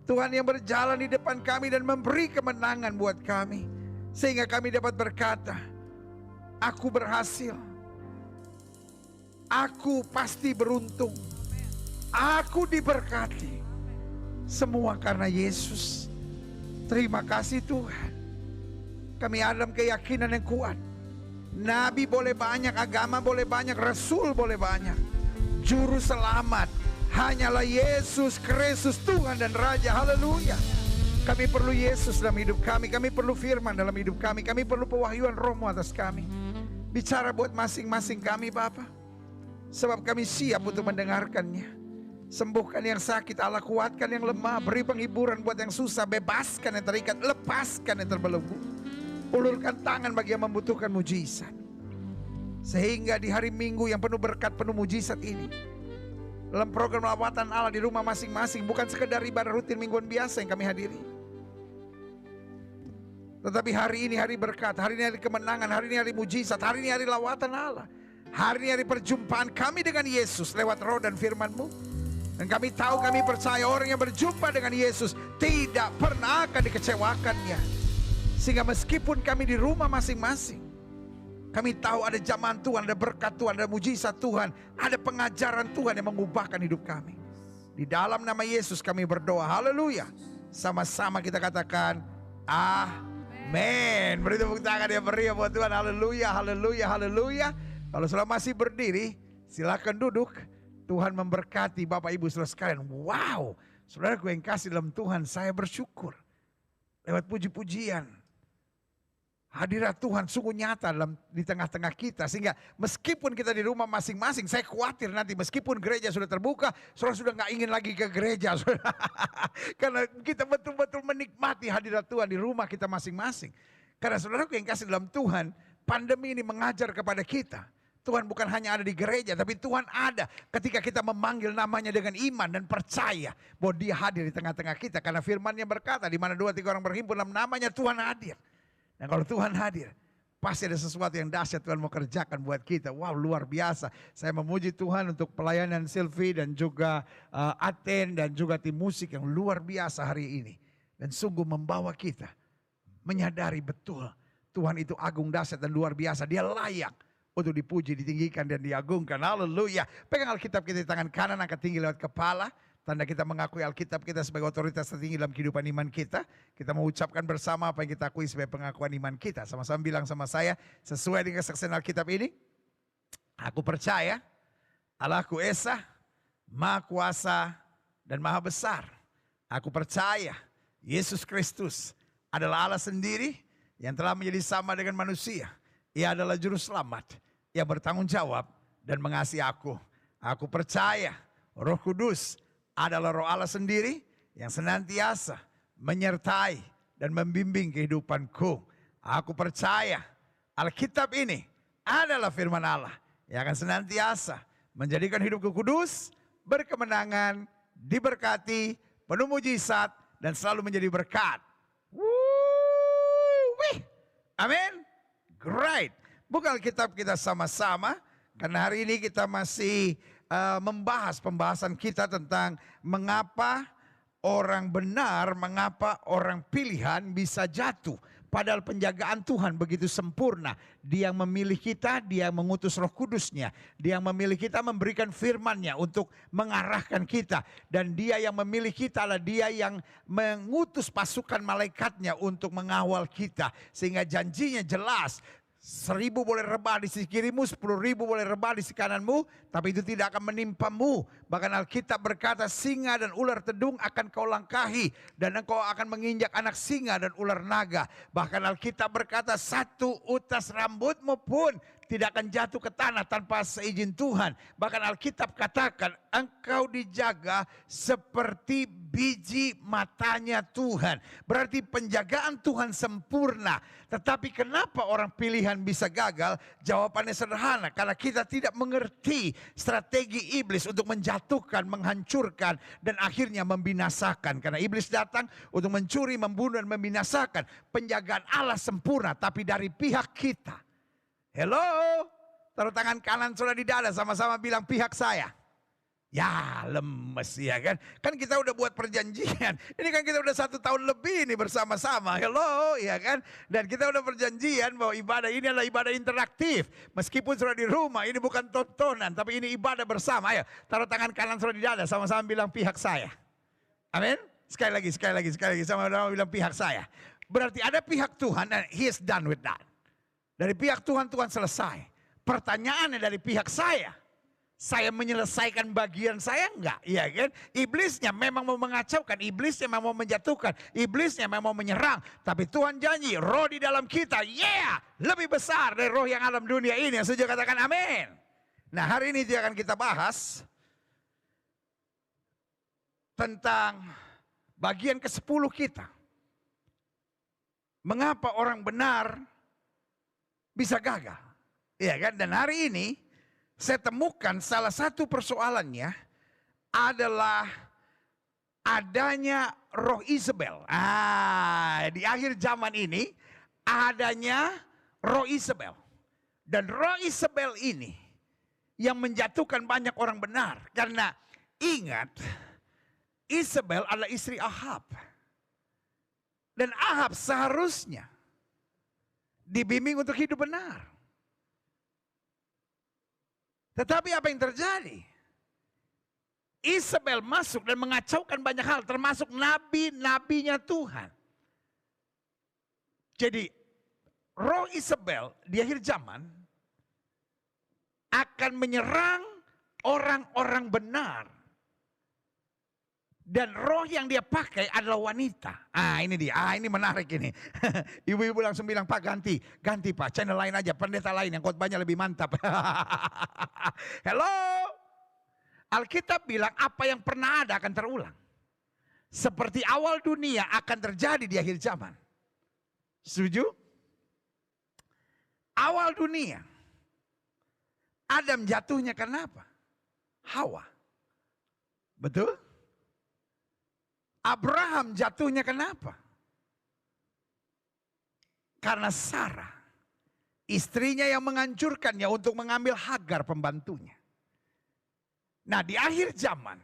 Tuhan yang berjalan di depan kami dan memberi kemenangan buat kami. Sehingga kami dapat berkata, aku berhasil. Aku pasti beruntung. Aku diberkati. Semua karena Yesus. Terima kasih Tuhan. Kami ada dalam keyakinan yang kuat. Nabi boleh banyak, agama boleh banyak, Rasul boleh banyak. Juru selamat hanyalah Yesus Kristus Tuhan dan Raja. Haleluya. Kami perlu Yesus dalam hidup kami. Kami perlu firman dalam hidup kami. Kami perlu pewahyuan Roh-Mu atas kami. Bicara buat masing-masing kami Bapa. Sebab kami siap untuk mendengarkannya. Sembuhkan yang sakit, Allah kuatkan yang lemah. Beri penghiburan buat yang susah. Bebaskan yang terikat, lepaskan yang terbelenggu. Ulurkan tangan bagi yang membutuhkan mujizat. Sehingga di hari Minggu yang penuh berkat, penuh mujizat ini, dalam program lawatan Allah di rumah masing-masing, bukan sekedar ibadah rutin mingguan biasa yang kami hadiri. Tetapi hari ini hari berkat, hari ini hari kemenangan, hari ini hari mujizat, hari ini hari lawatan Allah. Hari ini hari perjumpaan kami dengan Yesus lewat roh dan firman-Mu. Dan kami tahu, kami percaya orang yang berjumpa dengan Yesus tidak pernah akan dikecewakannya. Sehingga meskipun kami di rumah masing-masing, kami tahu ada zaman Tuhan, ada berkat Tuhan, ada mujizat Tuhan, ada pengajaran Tuhan yang mengubahkan hidup kami. Di dalam nama Yesus kami berdoa, haleluya. Sama-sama kita katakan, amin. Beri tepuk tangan yang meriah buat Tuhan, haleluya, haleluya, haleluya. Kalau sudah masih berdiri, silakan duduk. Tuhan memberkati Bapak Ibu saudara sekalian. Wow, saudaraku yang kasih dalam Tuhan, saya bersyukur. Lewat puji-pujian, hadirat Tuhan sungguh nyata di tengah-tengah kita. Sehingga meskipun kita di rumah masing-masing, saya khawatir nanti meskipun gereja sudah terbuka, saudara sudah gak ingin lagi ke gereja. Karena kita betul-betul menikmati hadirat Tuhan di rumah kita masing-masing. Karena saudaraku yang kasih dalam Tuhan, pandemi ini mengajar kepada kita. Tuhan bukan hanya ada di gereja, tapi Tuhan ada ketika kita memanggil namanya dengan iman dan percaya bahwa Dia hadir di tengah-tengah kita. Karena firman-Nya berkata, di mana 2-3 orang berhimpun dalam namanya, Tuhan hadir. Dan kalau Tuhan hadir, pasti ada sesuatu yang dahsyat Tuhan mau kerjakan buat kita. Wow, luar biasa. Saya memuji Tuhan untuk pelayanan Sylvie dan juga Aten dan juga tim musik yang luar biasa hari ini. Dan sungguh membawa kita menyadari betul Tuhan itu agung, dahsyat dan luar biasa. Dia layak untuk dipuji, ditinggikan dan diagungkan. Haleluya. Pegang Alkitab kita di tangan kanan, angkat tinggi lewat kepala. Tanda kita mengakui Alkitab kita sebagai otoritas tertinggi dalam kehidupan iman kita. Kita mengucapkan bersama apa yang kita akui sebagai pengakuan iman kita. Sama-sama bilang sama saya, sesuai dengan kesaksian Alkitab ini. Aku percaya Allahku Esa, Maha Kuasa dan Maha Besar. Aku percaya Yesus Kristus adalah Allah sendiri yang telah menjadi sama dengan manusia. Ia adalah juru selamat yang bertanggung jawab dan mengasihi aku. Aku percaya Roh Kudus adalah Roh Allah sendiri yang senantiasa menyertai dan membimbing kehidupanku. Aku percaya Alkitab ini adalah firman Allah yang akan senantiasa menjadikan hidupku kudus, berkemenangan, diberkati, penuh mujizat, dan selalu menjadi berkat. Amin. Great. Buka Alkitab kita sama-sama, karena hari ini kita masih membahas pembahasan kita tentang mengapa orang benar, mengapa orang pilihan bisa jatuh. Padahal penjagaan Tuhan begitu sempurna. Dia yang memilih kita, Dia yang mengutus Roh Kudusnya. Dia yang memilih kita, memberikan firman-Nya untuk mengarahkan kita. Dan Dia yang memilih kita adalah Dia yang mengutus pasukan malaikatnya untuk mengawal kita. Sehingga janjinya jelas. 1.000 boleh rebah di sisi kirimu, 10.000 boleh rebah di sisi kananmu, tapi itu tidak akan menimpamu. Bahkan Alkitab berkata, singa dan ular tedung akan kau langkahi, dan engkau akan menginjak anak singa dan ular naga. Bahkan Alkitab berkata, satu utas rambutmu pun tidak akan jatuh ke tanah tanpa seizin Tuhan. Bahkan Alkitab katakan, engkau dijaga seperti biji matanya Tuhan. Berarti penjagaan Tuhan sempurna. Tetapi kenapa orang pilihan bisa gagal? Jawabannya sederhana, karena kita tidak mengerti strategi iblis untuk menjatuhkan, menghancurkan, dan akhirnya membinasakan. Karena iblis datang untuk mencuri, membunuh, dan membinasakan. Penjagaan Allah sempurna, tapi dari pihak kita. Hello, taruh tangan kanan saudara di dada, sama-sama bilang pihak saya. Ya lemes ya kan. Kan kita udah buat perjanjian. Ini kan kita udah 1 tahun lebih nih bersama-sama. Hello ya kan. Dan kita udah perjanjian bahwa ibadah ini adalah ibadah interaktif. Meskipun saudara di rumah ini bukan tontonan. Tapi ini ibadah bersama. Ayo taruh tangan kanan saudara di dada, sama-sama bilang pihak saya. Amin. Sekali lagi sama-sama bilang pihak saya. Berarti ada pihak Tuhan and he is done with that. Dari pihak Tuhan, Tuhan selesai. Pertanyaannya dari pihak saya menyelesaikan bagian saya enggak? Iya kan? Iblisnya memang mau mengacaukan, iblisnya memang mau menjatuhkan, iblisnya memang mau menyerang. Tapi Tuhan janji, roh di dalam kita, lebih besar dari roh yang alam dunia ini. Yang setuju katakan amin. Nah hari ini akan kita bahas tentang bagian ke-10 kita. Mengapa orang benar bisa gagal? Iya kan? Dan hari ini saya temukan salah satu persoalannya adalah adanya roh Isabel. Di akhir zaman ini adanya roh Isabel. Dan roh Isabel ini yang menjatuhkan banyak orang benar. Karena ingat, Isabel adalah istri Ahab. Dan Ahab seharusnya dibimbing untuk hidup benar. Tetapi apa yang terjadi? Isabel masuk dan mengacaukan banyak hal, termasuk nabi-nabinya Tuhan. Jadi roh Isabel di akhir zaman akan menyerang orang-orang benar. Dan roh yang dia pakai adalah wanita. Ini dia. Ini menarik ini. Ibu-ibu langsung bilang, Pak ganti Pak. Channel lain aja, pendeta lain yang khotbahnya lebih mantap. Hello. Alkitab bilang apa yang pernah ada akan terulang. Seperti awal dunia akan terjadi di akhir zaman. Setuju? Awal dunia. Adam jatuhnya karena apa? Hawa. Betul? Abraham jatuhnya kenapa? Karena Sarah, istrinya yang menghancurkannya untuk mengambil Hagar pembantunya. Nah di akhir zaman,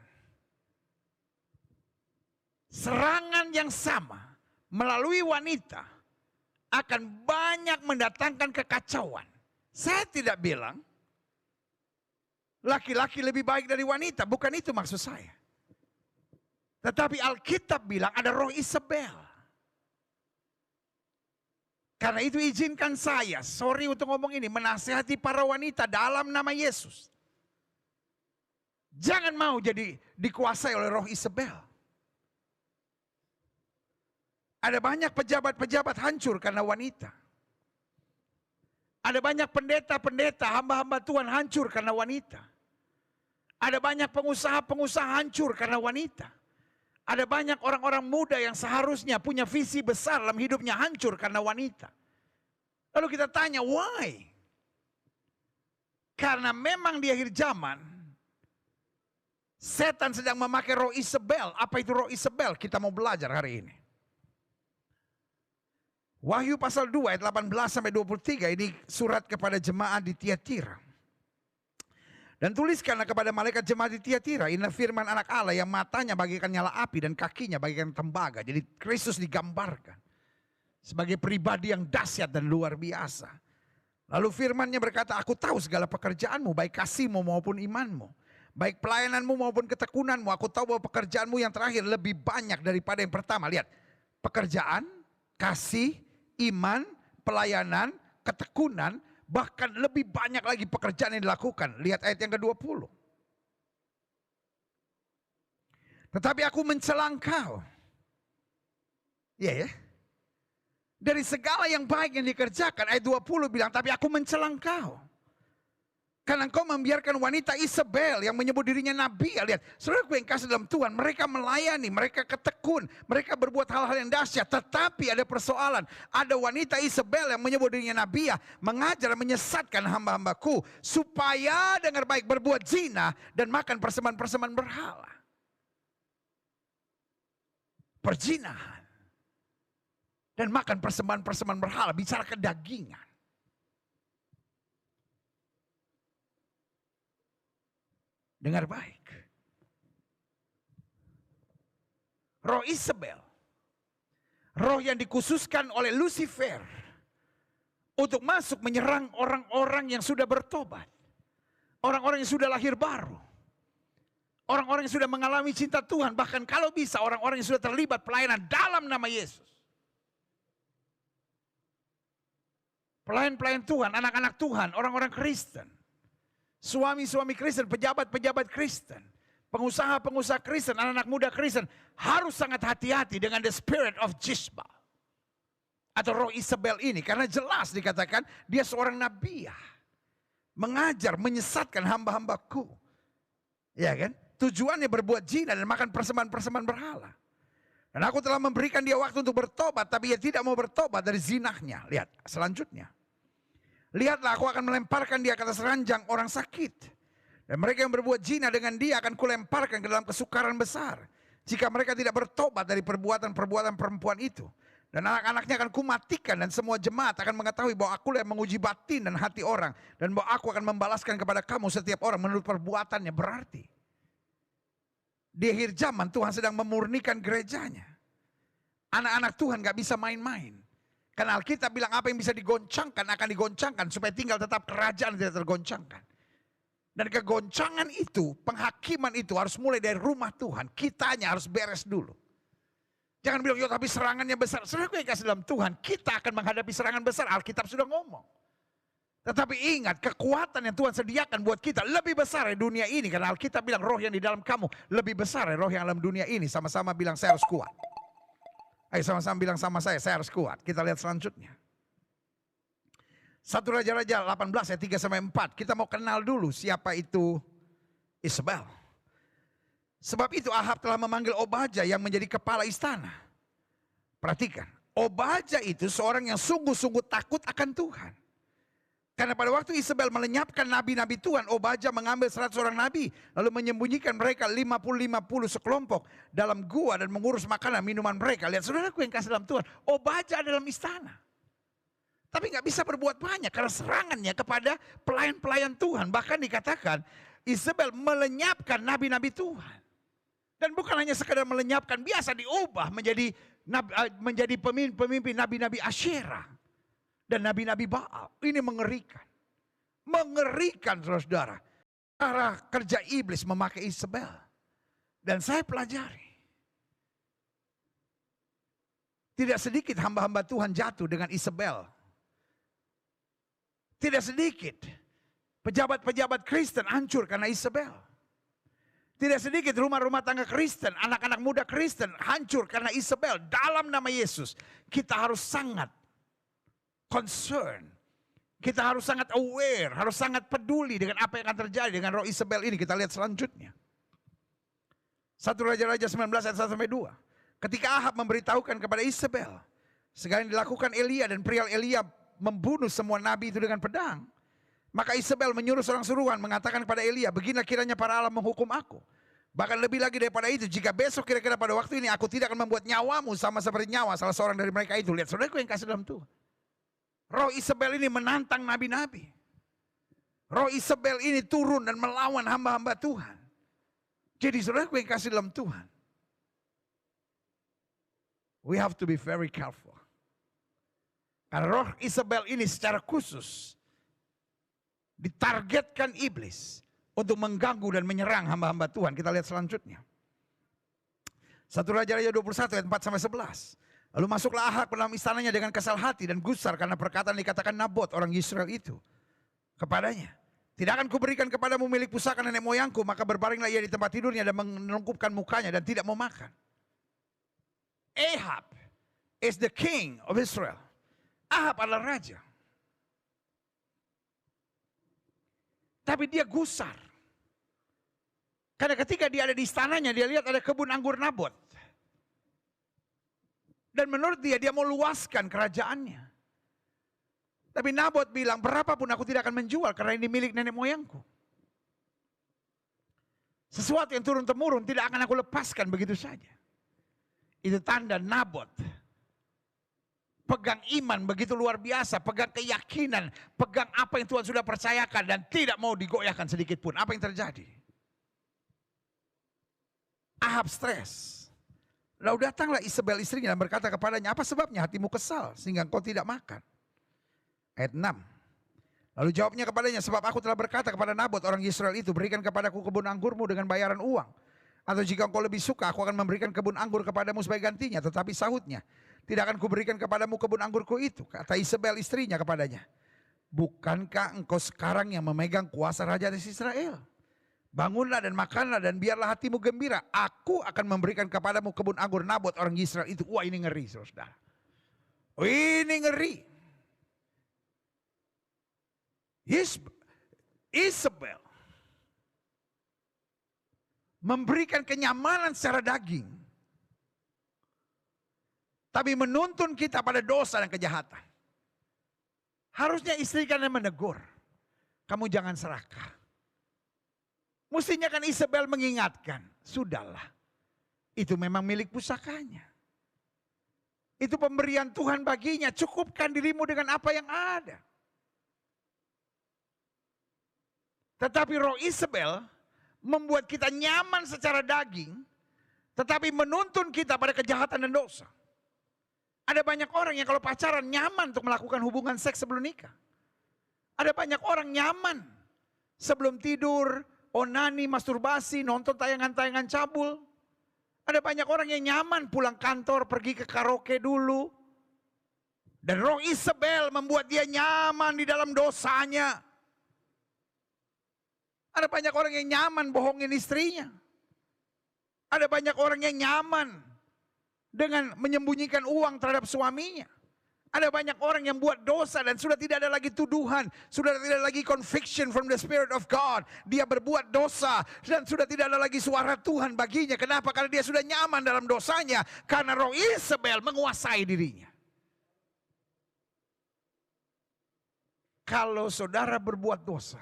serangan yang sama melalui wanita akan banyak mendatangkan kekacauan. Saya tidak bilang laki-laki lebih baik dari wanita, bukan itu maksud saya. Tetapi Alkitab bilang ada roh Isabel. Karena itu izinkan saya, sorry untuk ngomong ini, menasihati para wanita dalam nama Yesus. Jangan mau jadi dikuasai oleh roh Isabel. Ada banyak pejabat-pejabat hancur karena wanita. Ada banyak pendeta-pendeta, hamba-hamba Tuhan hancur karena wanita. Ada banyak pengusaha-pengusaha hancur karena wanita. Ada banyak orang-orang muda yang seharusnya punya visi besar dalam hidupnya hancur karena wanita. Lalu kita tanya, why? Karena memang di akhir zaman, setan sedang memakai roh Isabel. Apa itu roh Isabel? Kita mau belajar hari ini. Wahyu pasal 2 ayat 18-23 ini surat kepada jemaat di Tiatira. Dan tuliskanlah kepada malaikat jemaat di Tiatira, inilah firman anak Allah yang matanya bagaikan nyala api dan kakinya bagaikan tembaga. Jadi Kristus digambarkan sebagai pribadi yang dahsyat dan luar biasa. Lalu firmannya berkata, aku tahu segala pekerjaanmu, baik kasihmu maupun imanmu. Baik pelayananmu maupun ketekunanmu. Aku tahu bahwa pekerjaanmu yang terakhir lebih banyak daripada yang pertama. Lihat, pekerjaan, kasih, iman, pelayanan, ketekunan, bahkan lebih banyak lagi pekerjaan yang dilakukan. Lihat ayat yang ke-20. Tetapi aku mencela engkau. Iya ya. Dari segala yang baik yang dikerjakan, ayat 20 bilang, tapi aku mencela engkau. Karena engkau membiarkan wanita Isabel yang menyebut dirinya nabi. Lihat, saudaraku yang kasih dalam Tuhan, mereka melayani, mereka ketekun, mereka berbuat hal-hal yang dahsyat. Tetapi ada persoalan, ada wanita Isabel yang menyebut dirinya nabiah, mengajar, menyesatkan hamba-hambaku, supaya dengar baik, berbuat zina dan makan persembahan-persembahan berhala. Perzinahan dan makan persembahan-persembahan berhala, bicara kedagingan. Dengar baik. Roh Isabel, roh yang dikhususkan oleh Lucifer untuk masuk menyerang orang-orang yang sudah bertobat. Orang-orang yang sudah lahir baru. Orang-orang yang sudah mengalami cinta Tuhan. Bahkan kalau bisa orang-orang yang sudah terlibat pelayanan dalam nama Yesus. Pelayan-pelayan Tuhan, anak-anak Tuhan, orang-orang Kristen. Suami-suami Kristen, pejabat-pejabat Kristen, pengusaha-pengusaha Kristen, anak-anak muda Kristen harus sangat hati-hati dengan the spirit of Jezebel atau roh Isabel ini, karena jelas dikatakan dia seorang nabiah, mengajar, menyesatkan hamba-hambaku, ya kan? Tujuannya berbuat zina dan makan persembahan-persembahan berhala. Dan aku telah memberikan dia waktu untuk bertobat, tapi dia tidak mau bertobat dari zinahnya. Lihat selanjutnya. Lihatlah, aku akan melemparkan dia ke atas ranjang orang sakit. Dan mereka yang berbuat zina dengan dia akan kulemparkan ke dalam kesukaran besar. Jika mereka tidak bertobat dari perbuatan-perbuatan perempuan itu. Dan anak-anaknya akan kumatikan, dan semua jemaat akan mengetahui bahwa aku yang menguji batin dan hati orang. Dan bahwa aku akan membalaskan kepada kamu setiap orang menurut perbuatannya. Berarti di akhir zaman Tuhan sedang memurnikan gerejanya. Anak-anak Tuhan gak bisa main-main. Karena Alkitab bilang apa yang bisa digoncangkan akan digoncangkan, supaya tinggal tetap kerajaan tidak tergoncangkan. Dan kegoncangan itu, penghakiman itu harus mulai dari rumah Tuhan. Kitanya harus beres dulu. Jangan bilang, yo tapi serangannya besar. Saudaraku yang kasih dalam Tuhan, kita akan menghadapi serangan besar. Alkitab sudah ngomong. Tetapi ingat, kekuatan yang Tuhan sediakan buat kita lebih besar dari dunia ini. Karena Alkitab bilang roh yang di dalam kamu lebih besar dari roh yang dalam dunia ini. Sama-sama bilang saya harus kuat. Ayo sama-sama bilang sama saya harus kuat. Kita lihat selanjutnya. 1 Raja-Raja 18 ayat 3-4. Kita mau kenal dulu siapa itu Isabel. Sebab itu Ahab telah memanggil Obadya yang menjadi kepala istana. Perhatikan, Obadya itu seorang yang sungguh-sungguh takut akan Tuhan. Karena pada waktu Isabel melenyapkan nabi-nabi Tuhan, Obadya mengambil 100 orang nabi, lalu menyembunyikan mereka 50-50 sekelompok dalam gua dan mengurus makanan minuman mereka. Lihat saudaraku yang kasih dalam Tuhan, Obadya dalam istana. Tapi gak bisa berbuat banyak karena serangannya kepada pelayan-pelayan Tuhan. Bahkan dikatakan Isabel melenyapkan nabi-nabi Tuhan. Dan bukan hanya sekadar melenyapkan, biasa diubah menjadi pemimpin nabi-nabi Asyera. Dan nabi-nabi Baal. Ini mengerikan. Mengerikan saudara-saudara. Cara kerja iblis memakai Isabel. Dan saya pelajari. Tidak sedikit hamba-hamba Tuhan jatuh dengan Isabel. Tidak sedikit pejabat-pejabat Kristen hancur karena Isabel. Tidak sedikit rumah-rumah tangga Kristen, anak-anak muda Kristen hancur karena Isabel. Dalam nama Yesus, kita harus sangat concern. Kita harus sangat aware, harus sangat peduli dengan apa yang akan terjadi dengan roh Isabel ini. Kita lihat selanjutnya. 1 Raja-Raja 19 ayat 1-2. Ketika Ahab memberitahukan kepada Isabel, segala yang dilakukan Elia dan pria Elia membunuh semua nabi itu dengan pedang. Maka Isabel menyuruh seorang suruhan mengatakan kepada Elia, beginilah kiranya para Allah menghukum aku. Bahkan lebih lagi daripada itu, jika besok kira-kira pada waktu ini aku tidak akan membuat nyawamu sama seperti nyawa salah seorang dari mereka itu. Lihat saudaraku yang kasih dalam Tuhan. Roh Isabel ini menantang nabi-nabi. Roh Isabel ini turun dan melawan hamba-hamba Tuhan. Jadi saudaraku yang kasih dalam Tuhan, we have to be very careful. Karena roh Isabel ini secara khusus ditargetkan iblis untuk mengganggu dan menyerang hamba-hamba Tuhan. Kita lihat selanjutnya. 1 Raja-Raja 21 ayat 4-11. Lalu masuklah Ahab ke dalam istananya dengan kesal hati dan gusar karena perkataan dikatakan Nabot orang Israel itu kepadanya. Tidak akan kuberikan kepadamu milik pusaka nenek moyangku, maka berbaringlah ia di tempat tidurnya dan menelungkupkan mukanya dan tidak mau makan. Ahab is the king of Israel. Ahab adalah raja. Tapi dia gusar. Karena ketika dia ada di istananya, dia lihat ada kebun anggur Nabot. Dan menurut dia mau luaskan kerajaannya. Tapi Nabot bilang, berapapun aku tidak akan menjual karena ini milik nenek moyangku. Sesuatu yang turun-temurun tidak akan aku lepaskan begitu saja. Itu tanda Nabot pegang iman begitu luar biasa, pegang keyakinan, pegang apa yang Tuhan sudah percayakan dan tidak mau digoyahkan sedikit pun. Apa yang terjadi? Ahab stres. Lalu datanglah Isabel istrinya dan berkata kepadanya, apa sebabnya hatimu kesal sehingga engkau tidak makan? Ayat 6. Lalu jawabnya kepadanya, sebab aku telah berkata kepada Nabot orang Israel itu, berikan kepadaku kebun anggurmu dengan bayaran uang. Atau jika engkau lebih suka, aku akan memberikan kebun anggur kepadamu sebagai gantinya. Tetapi sahutnya, tidak akan kuberikan kepadamu kebun anggurku itu. Kata Isabel istrinya kepadanya, bukankah engkau sekarang yang memegang kuasa raja atas Israel? Bangunlah dan makanlah dan biarlah hatimu gembira. Aku akan memberikan kepadamu kebun anggur Nabot orang Israel itu. Wah, ini ngeri saudara. Ini ngeri. Isabel memberikan kenyamanan secara daging. Tapi menuntun kita pada dosa dan kejahatan. Harusnya istri kan yang menegur. Kamu jangan serakah. Mestinya kan Isabel mengingatkan, sudahlah, itu memang milik pusakanya. Itu pemberian Tuhan baginya, cukupkan dirimu dengan apa yang ada. Tetapi roh Isabel membuat kita nyaman secara daging, tetapi menuntun kita pada kejahatan dan dosa. Ada banyak orang yang kalau pacaran nyaman untuk melakukan hubungan seks sebelum nikah. Ada banyak orang nyaman sebelum tidur, onani, masturbasi, nonton tayangan-tayangan cabul. Ada banyak orang yang nyaman pulang kantor, pergi ke karaoke dulu. Dan roh Isabel membuat dia nyaman di dalam dosanya. Ada banyak orang yang nyaman bohongin istrinya. Ada banyak orang yang nyaman dengan menyembunyikan uang terhadap suaminya. Ada banyak orang yang buat dosa dan sudah tidak ada lagi tuduhan. Sudah tidak lagi conviction from the Spirit of God. Dia berbuat dosa dan sudah tidak ada lagi suara Tuhan baginya. Kenapa? Karena dia sudah nyaman dalam dosanya. Karena roh Isabel menguasai dirinya. Kalau saudara berbuat dosa,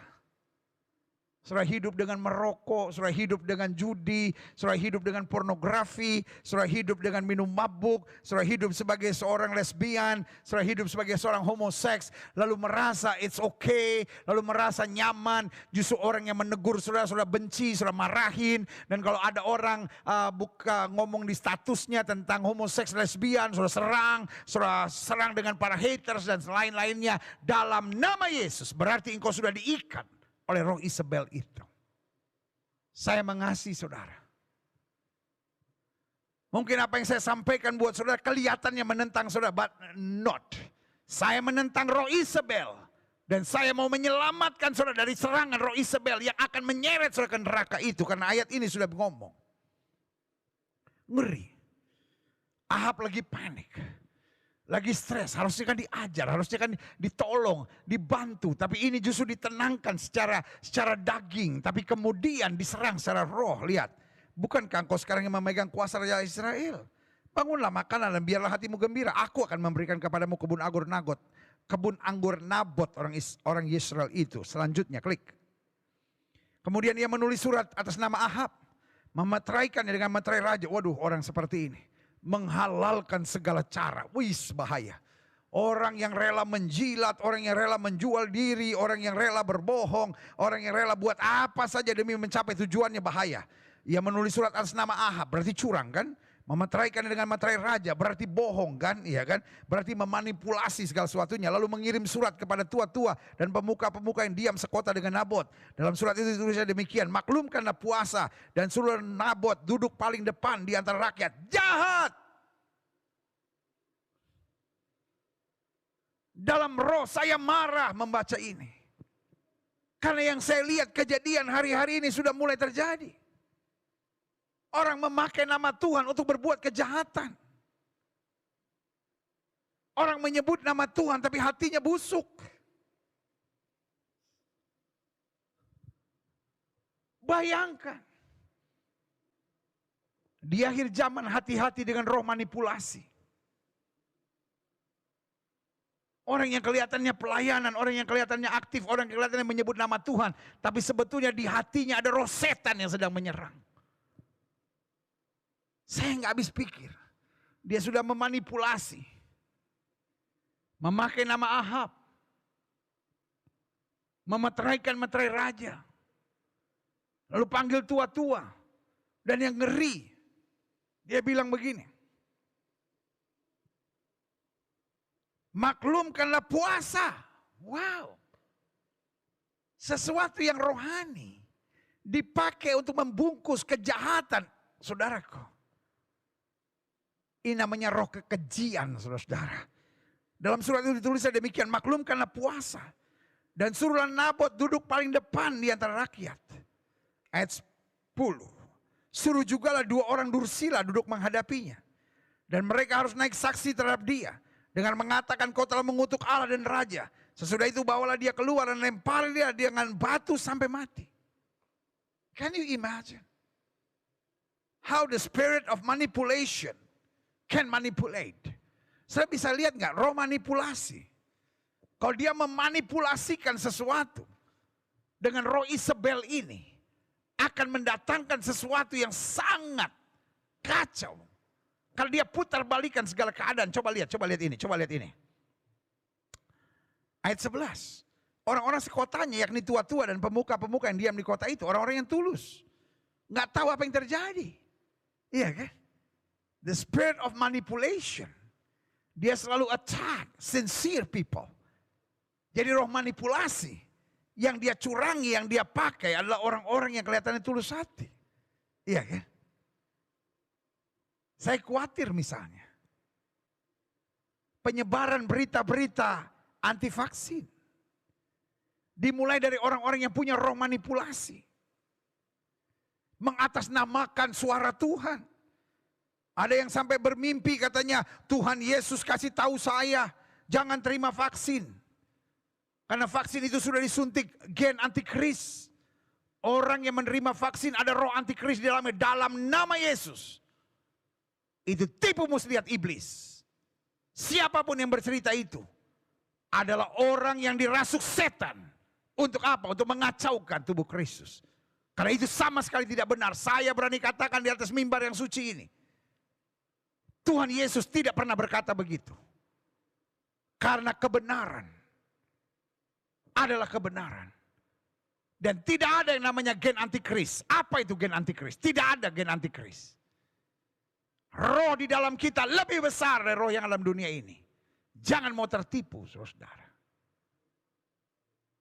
saudara hidup dengan merokok, saudara hidup dengan judi, saudara hidup dengan pornografi, saudara hidup dengan minum mabuk, saudara hidup sebagai seorang lesbian, saudara hidup sebagai seorang homoseks, lalu merasa it's okay, lalu merasa nyaman, justru orang yang menegur saudara, saudara benci, saudara marahin, dan kalau ada orang ngomong di statusnya tentang homoseks, lesbian, saudara serang dengan para haters dan lain-lainnya, dalam nama Yesus, berarti engkau sudah diikat oleh roh Isabel itu. Saya mengasihi saudara. Mungkin apa yang saya sampaikan buat saudara kelihatannya menentang saudara, but not. Saya menentang roh Isabel. Dan saya mau menyelamatkan saudara dari serangan roh Isabel yang akan menyeret saudara ke neraka itu. Karena ayat ini sudah ngomong. Ngeri. Ahab lagi panik. Lagi stres, harusnya kan diajar, harusnya kan ditolong, dibantu. Tapi ini justru ditenangkan secara daging. Tapi kemudian diserang secara roh. Lihat, bukankah engkau sekarang yang memegang kuasa raja Israel? Bangunlah, makanlah dan biarlah hatimu gembira. Aku akan memberikan kepadamu kebun anggur Nabot. Kebun anggur Nabot orang Israel itu. Selanjutnya klik. Kemudian ia menulis surat atas nama Ahab. Memeteraikannya dengan meterai raja. Waduh, orang seperti ini menghalalkan segala cara. Wis, bahaya. Orang yang rela menjilat, orang yang rela menjual diri, orang yang rela berbohong, orang yang rela buat apa saja demi mencapai tujuannya, bahaya. Ia menulis surat atas nama Ahab, berarti curang kan? Memeteraikannya dengan materai raja, berarti bohong kan? Iya kan? Berarti memanipulasi segala sesuatunya. Lalu mengirim surat kepada tua-tua dan pemuka-pemuka yang diam sekota dengan Nabot. Dalam surat itu ditulisnya demikian, maklumkanlah puasa dan suruh Nabot duduk paling depan di antara rakyat. Jahat! Dalam roh saya marah membaca ini. Karena yang saya lihat kejadian hari-hari ini sudah mulai terjadi. Orang memakai nama Tuhan untuk berbuat kejahatan. Orang menyebut nama Tuhan tapi hatinya busuk. Bayangkan. Di akhir zaman hati-hati dengan roh manipulasi. Orang yang kelihatannya pelayanan, orang yang kelihatannya aktif, orang yang kelihatannya menyebut nama Tuhan. Tapi sebetulnya di hatinya ada roh setan yang sedang menyerang. Saya nggak habis pikir. Dia sudah memanipulasi. Memakai nama Ahab. Memeteraikan-meterai raja. Lalu panggil tua-tua. Dan yang ngeri. Dia bilang begini. Maklumkanlah puasa. Wow. Sesuatu yang rohani. Dipakai untuk membungkus kejahatan. Saudaraku. Ini namanya roh kekejian, saudara-saudara. Dalam surat itu ditulisnya demikian. Maklumkanlah puasa. Dan suruhlah Nabot duduk paling depan di antara rakyat. Ayat 10. Suruh jugalah 2 orang dursila duduk menghadapinya. Dan mereka harus naik saksi terhadap dia. Dengan mengatakan kau telah mengutuk Allah dan Raja. Sesudah itu bawalah dia keluar dan lempar dia dengan batu sampai mati. Can you imagine? How the spirit of manipulation can manipulate. Saya bisa lihat nggak roh manipulasi. Kalau dia memanipulasikan sesuatu dengan roh Isabel ini akan mendatangkan sesuatu yang sangat kacau. Kalau dia putar balikan segala keadaan, coba lihat ini. Ayat 11. Orang-orang sekotanya yakni tua-tua dan pemuka-pemuka yang diam di kota itu, orang-orang yang tulus. Nggak tahu apa yang terjadi. Iya kan? The spirit of manipulation. Dia selalu attack sincere people. Jadi roh manipulasi yang dia curangi, yang dia pakai adalah orang-orang yang kelihatannya tulus hati. Iya kan? Saya khawatir misalnya. Penyebaran berita-berita anti vaksin. Dimulai dari orang-orang yang punya roh manipulasi. Mengatasnamakan suara Tuhan. Ada yang sampai bermimpi katanya, Tuhan Yesus kasih tahu saya, jangan terima vaksin. Karena vaksin itu sudah disuntik gen antikris. Orang yang menerima vaksin ada roh antikris di dalamnya dalam nama Yesus. Itu tipu muslihat iblis. Siapapun yang bercerita itu adalah orang yang dirasuk setan. Untuk apa? Untuk mengacaukan tubuh Kristus. Karena itu sama sekali tidak benar. Saya berani katakan di atas mimbar yang suci ini. Tuhan Yesus tidak pernah berkata begitu. Karena kebenaran adalah kebenaran. Dan tidak ada yang namanya gen antikris. Apa itu gen antikris? Tidak ada gen antikris. Roh di dalam kita lebih besar dari roh yang dalam dunia ini. Jangan mau tertipu, saudara.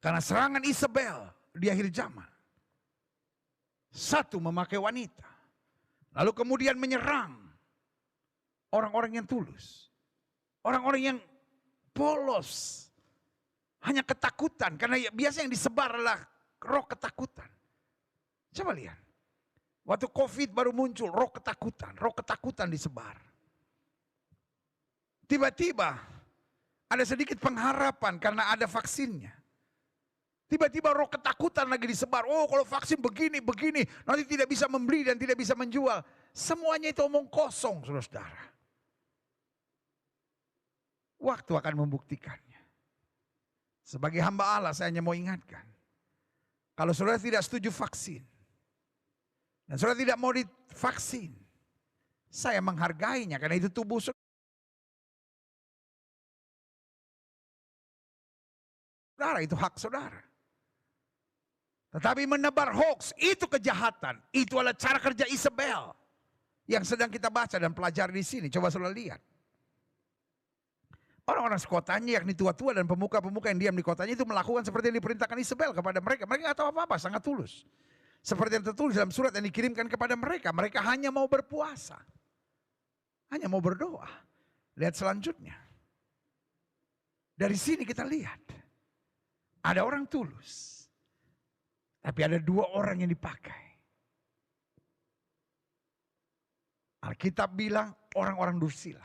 Karena serangan Isabel di akhir zaman. Satu, memakai wanita. Lalu kemudian menyerang orang-orang yang tulus. Orang-orang yang polos. Hanya ketakutan. Karena biasa yang disebar adalah roh ketakutan. Coba lihat. Waktu COVID baru muncul roh ketakutan disebar. Tiba-tiba ada sedikit pengharapan karena ada vaksinnya. Tiba-tiba roh ketakutan lagi disebar. Oh kalau vaksin begini, nanti tidak bisa membeli dan tidak bisa menjual. Semuanya itu omong kosong, saudara. Waktu akan membuktikannya. Sebagai hamba Allah saya hanya mau ingatkan. Kalau saudara tidak setuju vaksin. Dan saudara tidak mau divaksin. Saya menghargainya karena itu tubuh saudara, itu hak saudara. Tetapi menebar hoax itu kejahatan. Itu adalah cara kerja Isabel. Yang sedang kita baca dan pelajari di sini. Coba saudara lihat. Orang-orang sekotanya yakni tua-tua dan pemuka-pemuka yang diam di kotanya itu melakukan seperti yang diperintahkan Isabel kepada mereka. Mereka tidak tahu apa-apa, sangat tulus. Seperti yang tertulis dalam surat yang dikirimkan kepada mereka. Mereka hanya mau berpuasa. Hanya mau berdoa. Lihat selanjutnya. Dari sini kita lihat. Ada orang tulus. Tapi ada 2 orang yang dipakai. Alkitab bilang orang-orang dursila.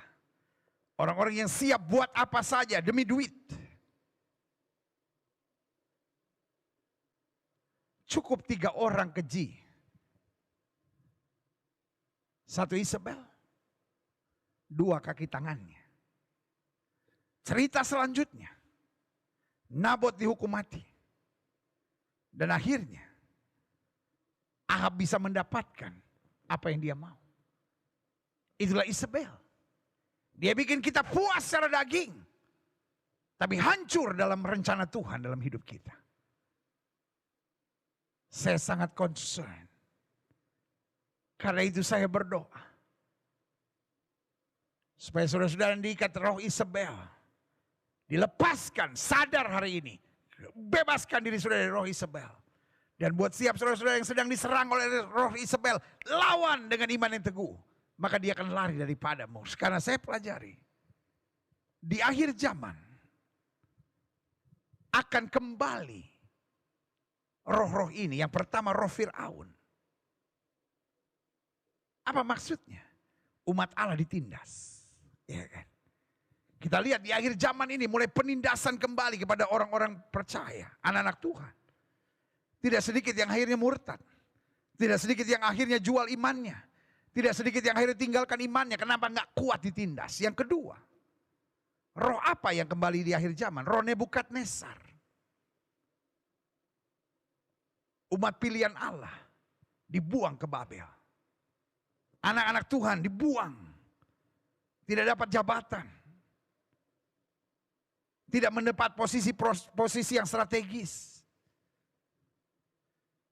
Orang-orang yang siap buat apa saja demi duit. cukup 3 orang keji. Satu Isabel, 2 kaki tangannya. Cerita selanjutnya, Nabot dihukum mati. Dan akhirnya Ahab bisa mendapatkan apa yang dia mau. Itulah Isabel. Dia bikin kita puas secara daging, tapi hancur dalam rencana Tuhan dalam hidup kita. Saya sangat concern. Karena itu saya berdoa. Supaya saudara-saudara yang diikat roh Isabel dilepaskan, sadar hari ini. Bebaskan diri saudara dari roh Isabel. Dan buat siap saudara-saudara yang sedang diserang oleh roh Isabel, lawan dengan iman yang teguh. Maka dia akan lari daripadamu. Karena saya pelajari, di akhir zaman akan kembali roh-roh ini. Yang pertama roh Fir'aun. Apa maksudnya? Umat Allah ditindas. Ya kan? Kita lihat di akhir zaman ini mulai penindasan kembali kepada orang-orang percaya, anak-anak Tuhan. Tidak sedikit yang akhirnya murtad. Tidak sedikit yang akhirnya jual imannya. Tidak sedikit yang akhirnya tinggalkan imannya. Kenapa nggak kuat ditindas? Yang kedua, roh apa yang kembali di akhir zaman? Roh Nebukadnezar. Umat pilihan Allah dibuang ke Babel. Anak-anak Tuhan dibuang. Tidak dapat jabatan. Tidak mendapat posisi yang strategis.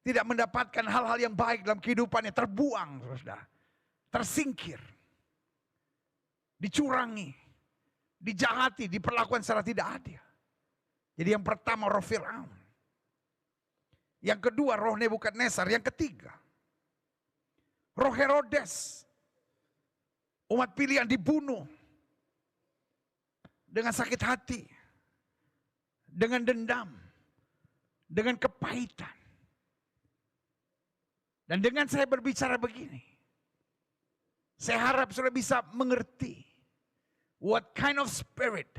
Tidak mendapatkan hal-hal yang baik dalam kehidupannya. Terbuang, saudara. Tersingkir. Dicurangi. Dijahati, diperlakukan secara tidak adil. Jadi yang pertama roh Fir'aun. Yang kedua roh Nebukadnezar. Yang ketiga roh Herodes. Umat pilihan dibunuh. Dengan sakit hati. Dengan dendam. Dengan kepahitan. Dan dengan saya berbicara begini. Saya harap saudara bisa mengerti. What kind of spirit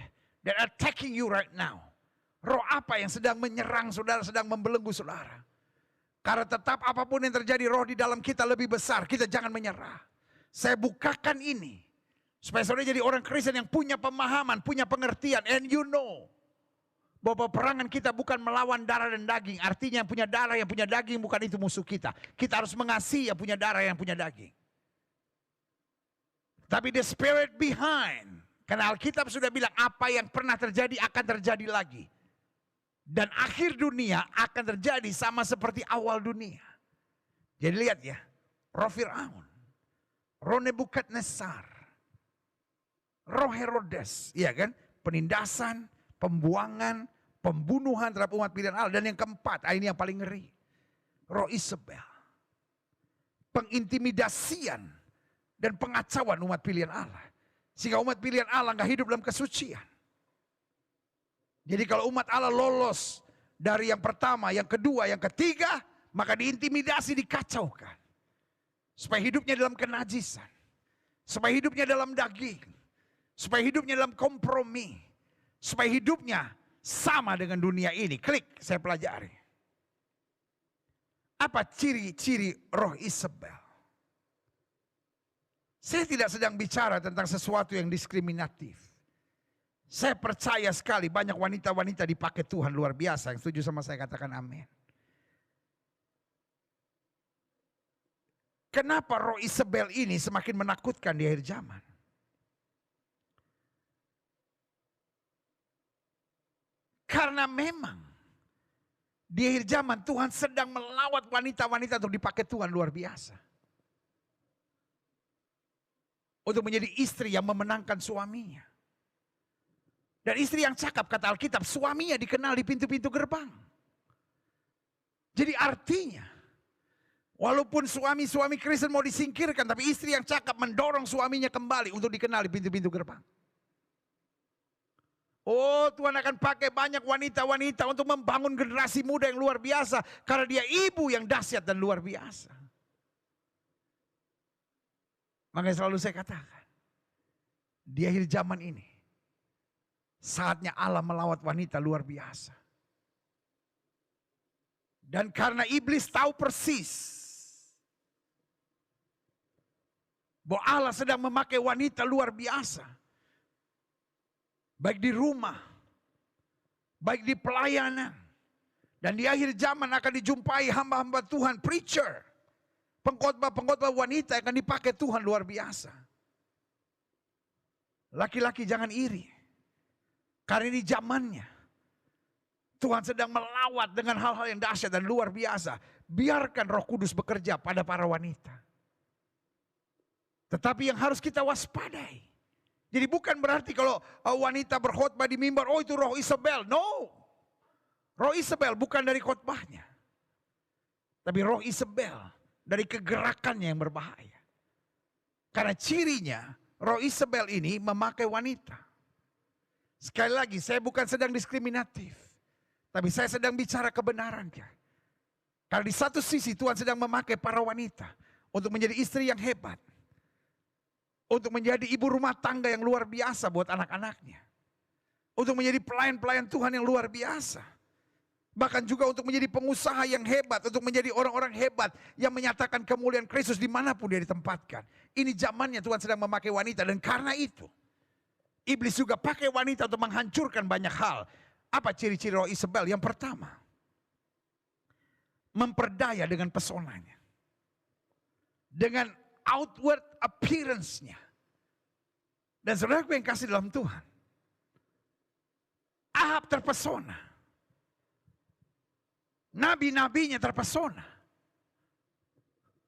that attacking you right now. Roh apa yang sedang menyerang saudara, sedang membelenggu saudara. Karena tetap apapun yang terjadi, roh di dalam kita lebih besar. Kita jangan menyerah. Saya bukakan ini. Supaya saudara jadi orang Kristen yang punya pemahaman, punya pengertian. And you know. Bahwa peperangan kita bukan melawan darah dan daging. Artinya yang punya darah, yang punya daging bukan itu musuh kita. Kita harus mengasihi yang punya darah, yang punya daging. Tapi the spirit behind. Karena Alkitab sudah bilang apa yang pernah terjadi akan terjadi lagi. Dan akhir dunia akan terjadi sama seperti awal dunia. Jadi lihat ya. Roh Fir'aun. Roh Nebukadnezar. Roh Herodes. Iya kan? Penindasan. Pembuangan, pembunuhan terhadap umat pilihan Allah. Dan yang keempat, ini yang paling ngeri. Roh Isabel. Pengintimidasian dan pengacauan umat pilihan Allah. Sehingga umat pilihan Allah gak hidup dalam kesucian. Jadi kalau umat Allah lolos dari yang pertama, yang kedua, yang ketiga, maka diintimidasi, dikacaukan. Supaya hidupnya dalam kenajisan. Supaya hidupnya dalam daging. Supaya hidupnya dalam kompromi. Supaya hidupnya sama dengan dunia ini. Klik, saya pelajari. Apa ciri-ciri roh Isabel? Saya tidak sedang bicara tentang sesuatu yang diskriminatif. Saya percaya sekali banyak wanita-wanita dipakai Tuhan luar biasa. Yang setuju sama saya katakan amin. Kenapa roh Isabel ini semakin menakutkan di akhir zaman? Karena memang di akhir zaman Tuhan sedang melawat wanita-wanita untuk dipakai Tuhan luar biasa. Untuk menjadi istri yang memenangkan suaminya. Dan istri yang cakap kata Alkitab, suaminya dikenal di pintu-pintu gerbang. Jadi artinya, walaupun suami-suami Kristen mau disingkirkan, tapi istri yang cakap mendorong suaminya kembali untuk dikenal di pintu-pintu gerbang. Oh, Tuhan akan pakai banyak wanita-wanita untuk membangun generasi muda yang luar biasa. Karena dia ibu yang dahsyat dan luar biasa. Makanya selalu saya katakan, di akhir zaman ini, saatnya Allah melawat wanita luar biasa. Dan karena iblis tahu persis bahwa Allah sedang memakai wanita luar biasa. Baik di rumah, baik di pelayanan. Dan di akhir zaman akan dijumpai hamba-hamba Tuhan, preacher. Pengkhotbah-pengkhotbah wanita yang akan dipakai Tuhan luar biasa. Laki-laki jangan iri. Karena ini zamannya. Tuhan sedang melawat dengan hal-hal yang dahsyat dan luar biasa. Biarkan Roh Kudus bekerja pada para wanita. Tetapi yang harus kita waspadai. Jadi bukan berarti kalau wanita berkhotbah di mimbar, oh itu roh Isabel. No. Roh Isabel bukan dari khotbahnya. Tapi roh Isabel dari kegerakannya yang berbahaya. Karena cirinya roh Isabel ini memakai wanita. Sekali lagi saya bukan sedang diskriminatif. Tapi saya sedang bicara kebenarannya. Karena di satu sisi Tuhan sedang memakai para wanita untuk menjadi istri yang hebat. Untuk menjadi ibu rumah tangga yang luar biasa buat anak-anaknya. Untuk menjadi pelayan-pelayan Tuhan yang luar biasa. Bahkan juga untuk menjadi pengusaha yang hebat. Untuk menjadi orang-orang hebat yang menyatakan kemuliaan Kristus dimanapun dia ditempatkan. Ini zamannya Tuhan sedang memakai wanita. Dan karena itu, iblis juga pakai wanita untuk menghancurkan banyak hal. Apa ciri-ciri roh Isabel? Yang pertama, memperdaya dengan pesonanya. Dengan outward appearance-nya. Dan saudaraku yang kasih dalam Tuhan, Ahab terpesona. Nabi-nabinya terpesona.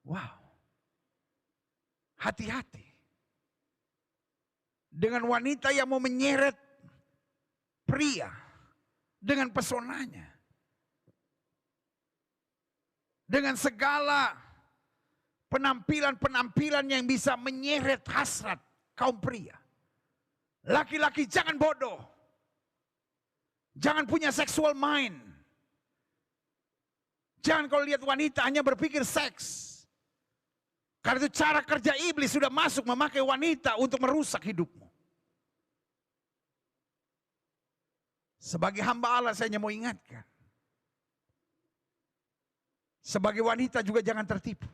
Wow. Hati-hati. Dengan wanita yang mau menyeret pria dengan pesonanya. Dengan segala penampilan-penampilan yang bisa menyeret hasrat kaum pria. Laki-laki jangan bodoh. Jangan punya sexual mind. Jangan kalau lihat wanita hanya berpikir seks. Karena itu cara kerja iblis sudah masuk memakai wanita untuk merusak hidupmu. Sebagai hamba Allah saya hanya mau ingatkan. Sebagai wanita juga jangan tertipu.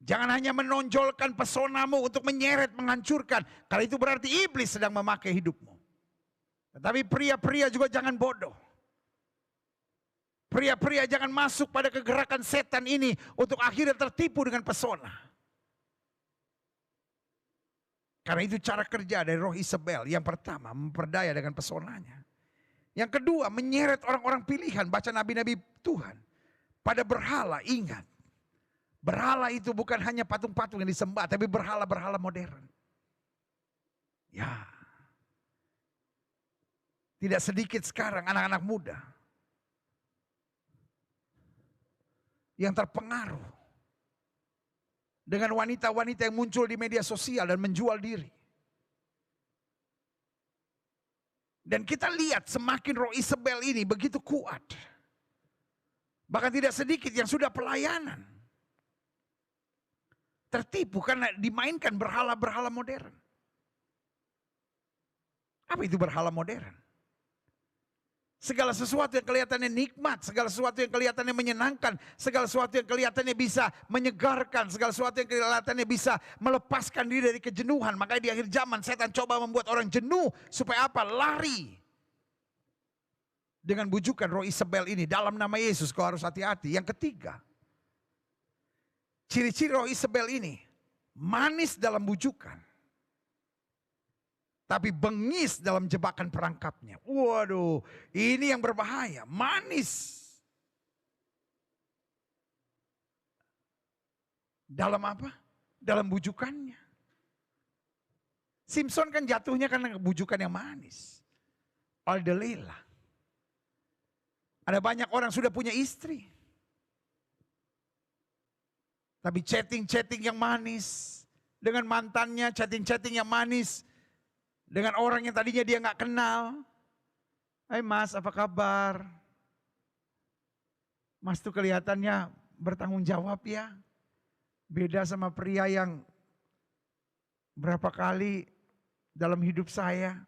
Jangan hanya menonjolkan pesonamu untuk menyeret, menghancurkan. Karena itu berarti iblis sedang memakai hidupmu. Tetapi pria-pria juga jangan bodoh. Pria-pria jangan masuk pada kegerakan setan ini untuk akhirnya tertipu dengan pesona. Karena itu cara kerja dari roh Isabel. Yang pertama, memperdaya dengan pesonanya. Yang kedua, menyeret orang-orang pilihan. Baca nabi-nabi Tuhan. Pada berhala, ingat. Berhala itu bukan hanya patung-patung yang disembah, tapi berhala-berhala modern. Ya. Tidak sedikit sekarang anak-anak muda yang terpengaruh dengan wanita-wanita yang muncul di media sosial dan menjual diri. Dan kita lihat semakin roh Isabel ini begitu kuat. Bahkan tidak sedikit yang sudah pelayanan. Tertipu karena dimainkan berhala-berhala modern. Apa itu berhala modern? Segala sesuatu yang kelihatannya nikmat, segala sesuatu yang kelihatannya menyenangkan, segala sesuatu yang kelihatannya bisa menyegarkan, segala sesuatu yang kelihatannya bisa melepaskan diri dari kejenuhan. Makanya di akhir zaman setan coba membuat orang jenuh supaya apa? Lari. Dengan bujukan roh Isabel ini dalam nama Yesus kau harus hati-hati. Yang ketiga, ciri-ciri roh Isabel ini manis dalam bujukan, tapi bengis dalam jebakan perangkapnya. Waduh, ini yang berbahaya. Manis. Dalam apa? Dalam bujukannya. Simpson kan jatuhnya karena bujukan yang manis. Aldelela. Ada banyak orang sudah punya istri. Tapi chatting-chatting yang manis. Dengan mantannya chatting-chatting yang manis. Dengan orang yang tadinya dia gak kenal. Hai mas, apa kabar? Mas tuh kelihatannya bertanggung jawab ya. Beda sama pria yang berapa kali dalam hidup saya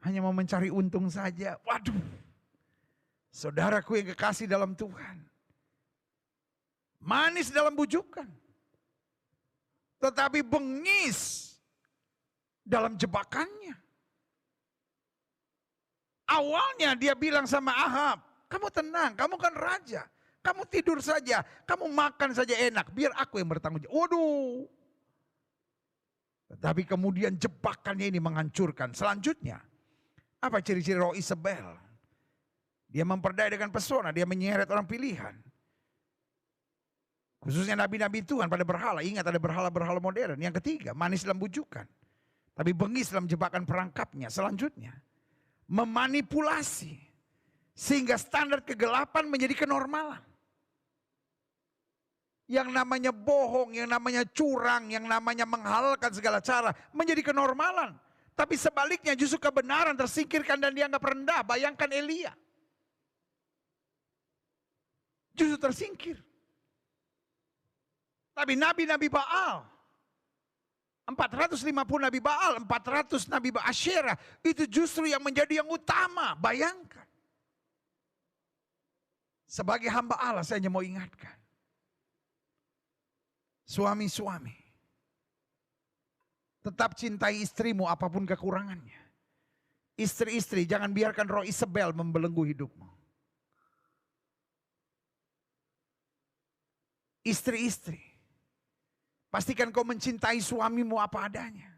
hanya mau mencari untung saja. Waduh. Saudaraku yang kekasih dalam Tuhan. Manis dalam bujukan. Tetapi bengis dalam jebakannya. Awalnya dia bilang sama Ahab, kamu tenang, kamu kan raja. Kamu tidur saja, kamu makan saja enak, biar aku yang bertanggung jawab. Waduh. Tetapi kemudian jebakannya ini menghancurkan. Selanjutnya, apa ciri-ciri roh Isabel? Dia memperdaya dengan pesona, dia menyeret orang pilihan. Khususnya nabi-nabi Tuhan pada berhala. Ingat ada berhala-berhala modern. Yang ketiga, manis dalam bujukan. Tapi bengis dalam jebakan perangkapnya. Selanjutnya, memanipulasi. Sehingga standar kegelapan menjadi kenormalan. Yang namanya bohong, yang namanya curang, yang namanya menghalalkan segala cara menjadi kenormalan. Tapi sebaliknya justru kebenaran tersingkirkan dan dianggap rendah. Bayangkan Elia. Justru tersingkir. Tapi nabi-nabi Baal, 450 nabi Baal, 400 nabi Asyera, itu justru yang menjadi yang utama. Bayangkan. Sebagai hamba Allah saya hanya mau ingatkan. Suami-suami, tetap cintai istrimu apapun kekurangannya. Istri-istri, jangan biarkan roh Isabel membelenggu hidupmu. Istri-istri, pastikan kau mencintai suamimu apa adanya.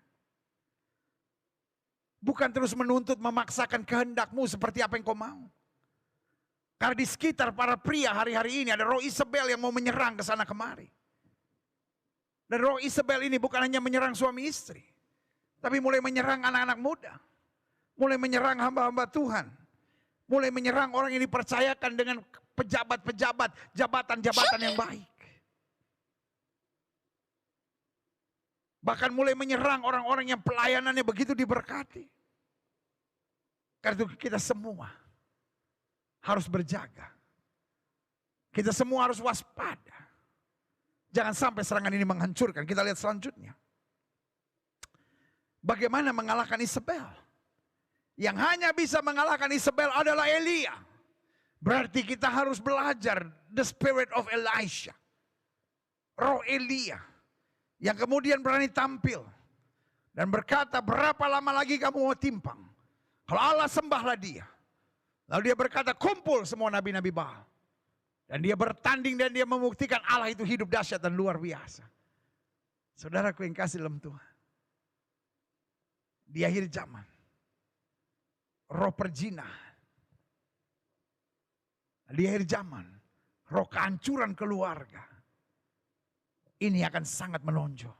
Bukan terus menuntut memaksakan kehendakmu seperti apa yang kau mau. Karena di sekitar para pria hari-hari ini ada roh Isabel yang mau menyerang ke sana kemari. Dan roh Isabel ini bukan hanya menyerang suami istri. Tapi mulai menyerang anak-anak muda. Mulai menyerang hamba-hamba Tuhan. Mulai menyerang orang yang dipercayakan dengan pejabat-pejabat, jabatan-jabatan yang baik. Bahkan mulai menyerang orang-orang yang pelayanannya begitu diberkati. Karena itu kita semua harus berjaga. Kita semua harus waspada. Jangan sampai serangan ini menghancurkan. Kita lihat selanjutnya. Bagaimana mengalahkan Isabel? Yang hanya bisa mengalahkan Isabel adalah Elia. Berarti kita harus belajar the spirit of Elisha. Roh Elia. Yang kemudian berani tampil. Dan berkata, berapa lama lagi kamu mau timpang? Kalau Allah sembahlah dia. Lalu dia berkata, kumpul semua nabi-nabi Baal. Dan dia bertanding dan dia membuktikan Allah itu hidup dahsyat dan luar biasa. Saudaraku yang kasih dalam Tuhan. Di akhir zaman. Roh perzinahan. Di akhir zaman. Roh kehancuran keluarga. Ini akan sangat menonjol.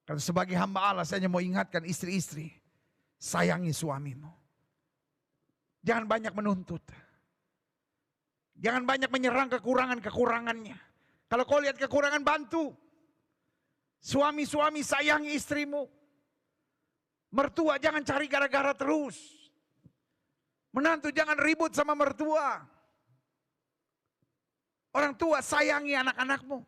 Karena sebagai hamba Allah saya hanya mau ingatkan istri-istri. Sayangi suamimu. Jangan banyak menuntut. Jangan banyak menyerang kekurangan-kekurangannya. Kalau kau lihat kekurangan, bantu. Suami-suami sayangi istrimu. Mertua jangan cari gara-gara terus. Menantu jangan ribut sama mertua. Orang tua sayangi anak-anakmu.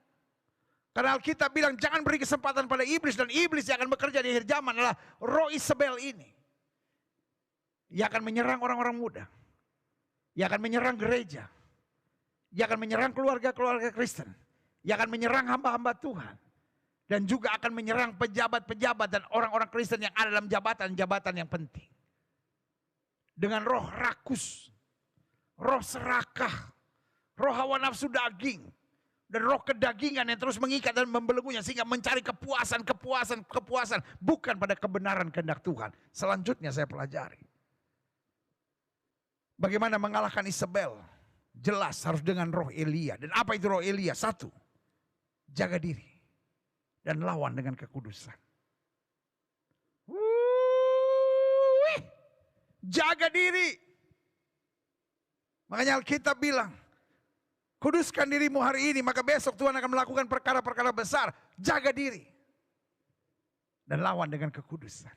Karena Alkitab bilang jangan beri kesempatan pada iblis. Dan iblis yang akan bekerja di akhir zaman adalah roh Isabel ini. Ia akan menyerang orang-orang muda. Ia akan menyerang gereja. Ia akan menyerang keluarga-keluarga Kristen. Ia akan menyerang hamba-hamba Tuhan. Dan juga akan menyerang pejabat-pejabat dan orang-orang Kristen yang ada dalam jabatan-jabatan yang penting. Dengan roh rakus, roh serakah, roh hawa nafsu daging, dan roh kedagingan yang terus mengikat dan membelenggunya sehingga mencari kepuasan bukan pada kebenaran kehendak Tuhan. Selanjutnya saya pelajari. Bagaimana mengalahkan Isabel? Jelas harus dengan roh Elia. Dan apa itu roh Elia? Satu, jaga diri dan lawan dengan kekudusan. Jaga diri. Makanya Alkitab bilang, kuduskan dirimu hari ini, maka besok Tuhan akan melakukan perkara-perkara besar. Jaga diri dan lawan dengan kekudusan.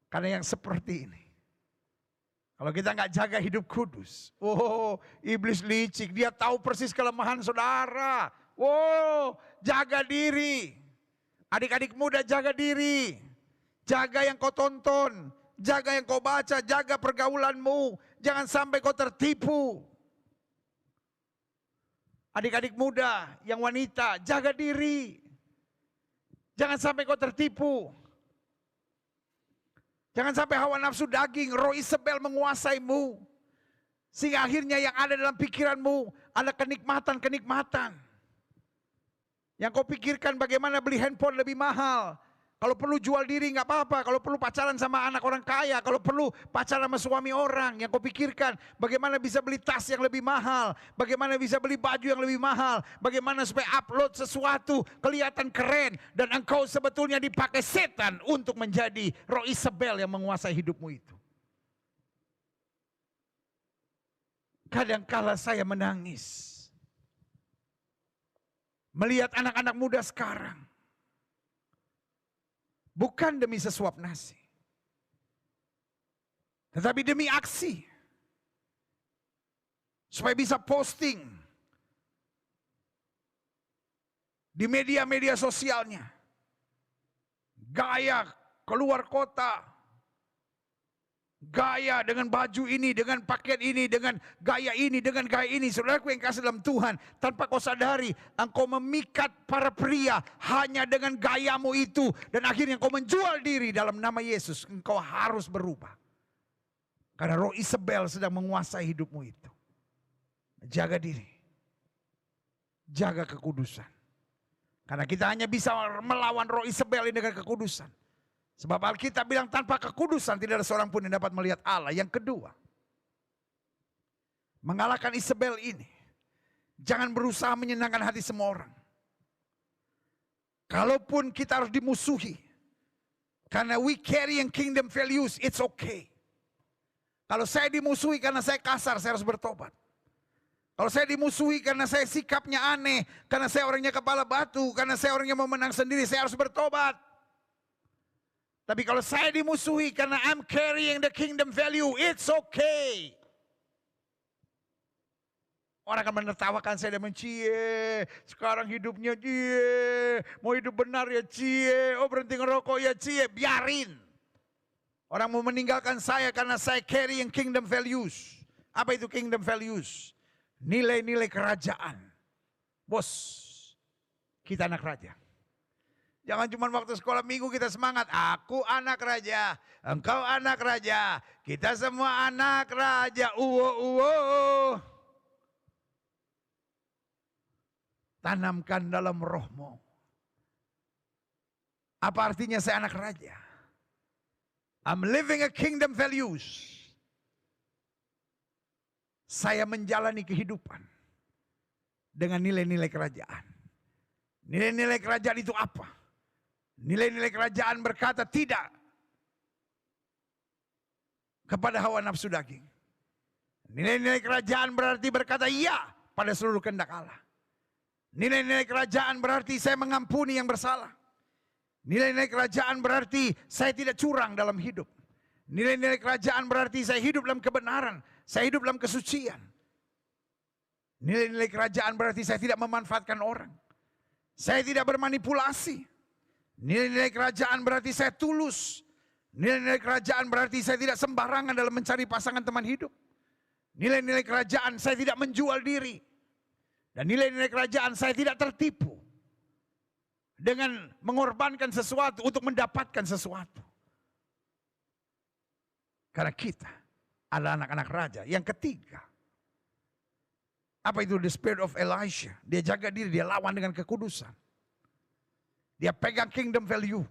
Karena yang seperti ini, kalau kita nggak jaga hidup kudus, iblis licik, dia tahu persis kelemahan saudara. Jaga diri. Adik-adik muda jaga diri. Jaga yang kau tonton, jaga yang kau baca, jaga pergaulanmu. Jangan sampai kau tertipu. Adik-adik muda, yang wanita, jaga diri. Jangan sampai kau tertipu. Jangan sampai hawa nafsu daging, roh Isabel menguasaimu. Sehingga akhirnya yang ada dalam pikiranmu ada kenikmatan-kenikmatan. Yang kau pikirkan bagaimana beli handphone lebih mahal. Kalau perlu jual diri nggak apa-apa. Kalau perlu pacaran sama anak orang kaya. Kalau perlu pacaran sama suami orang. Yang kau pikirkan bagaimana bisa beli tas yang lebih mahal. Bagaimana bisa beli baju yang lebih mahal. Bagaimana supaya upload sesuatu kelihatan keren. Dan engkau sebetulnya dipakai setan untuk menjadi roh Isabel yang menguasai hidupmu itu. Kadangkala saya menangis. Melihat anak-anak muda sekarang. Bukan demi sesuap nasi. Tetapi demi aksi. Supaya bisa posting. Di media-media sosialnya. Gaya keluar kota. Gaya dengan baju ini, dengan pakaian ini, dengan gaya ini, dengan gaya ini. Saudaraku yang kasih dalam Tuhan, tanpa kau sadari, engkau memikat para pria hanya dengan gayamu itu. Dan akhirnya engkau menjual diri dalam nama Yesus. Engkau harus berubah. Karena roh Isabel sedang menguasai hidupmu itu. Jaga diri. Jaga kekudusan. Karena kita hanya bisa melawan roh Isabel ini dengan kekudusan. Sebab Alkitab bilang tanpa kekudusan tidak ada seorang pun yang dapat melihat Allah. Yang kedua, mengalahkan Isabel ini, jangan berusaha menyenangkan hati semua orang. Kalaupun kita harus dimusuhi, karena we carry yang kingdom values, it's okay. Kalau saya dimusuhi karena saya kasar, saya harus bertobat. Kalau saya dimusuhi karena saya sikapnya aneh, karena saya orangnya kepala batu, karena saya orangnya mau menang sendiri, saya harus bertobat. Tapi kalau saya dimusuhi karena I'm carrying the kingdom value, it's okay. Orang akan menertawakan saya dan mencie. Sekarang hidupnya cie. Mau hidup benar ya cie. Oh berhenti ngerokok ya cie. Biarin. Orang mau meninggalkan saya karena saya carrying kingdom values. Apa itu kingdom values? Nilai-nilai kerajaan. Bos, kita anak raja. Jangan cuma waktu sekolah minggu kita semangat. Aku anak raja, engkau anak raja, kita semua anak raja. Tanamkan dalam rohmu. Apa artinya saya anak raja? I'm living a kingdom values. Saya menjalani kehidupan dengan nilai-nilai kerajaan. Nilai-nilai kerajaan itu apa? Nilai-nilai kerajaan berkata tidak kepada hawa nafsu daging. Nilai-nilai kerajaan berarti berkata iya pada seluruh kehendak Allah. Nilai-nilai kerajaan berarti saya mengampuni yang bersalah. Nilai-nilai kerajaan berarti saya tidak curang dalam hidup. Nilai-nilai kerajaan berarti saya hidup dalam kebenaran. Saya hidup dalam kesucian. Nilai-nilai kerajaan berarti saya tidak memanfaatkan orang. Saya tidak bermanipulasi. Nilai-nilai kerajaan berarti saya tulus. Nilai-nilai kerajaan berarti saya tidak sembarangan dalam mencari pasangan teman hidup. Nilai-nilai kerajaan saya tidak menjual diri. Dan nilai-nilai kerajaan saya tidak tertipu. Dengan mengorbankan sesuatu untuk mendapatkan sesuatu. Karena kita adalah anak-anak raja. Yang ketiga. Apa itu the spirit of Elisha? Dia jaga diri, dia lawan dengan kekudusan. Dia pegang kingdom value.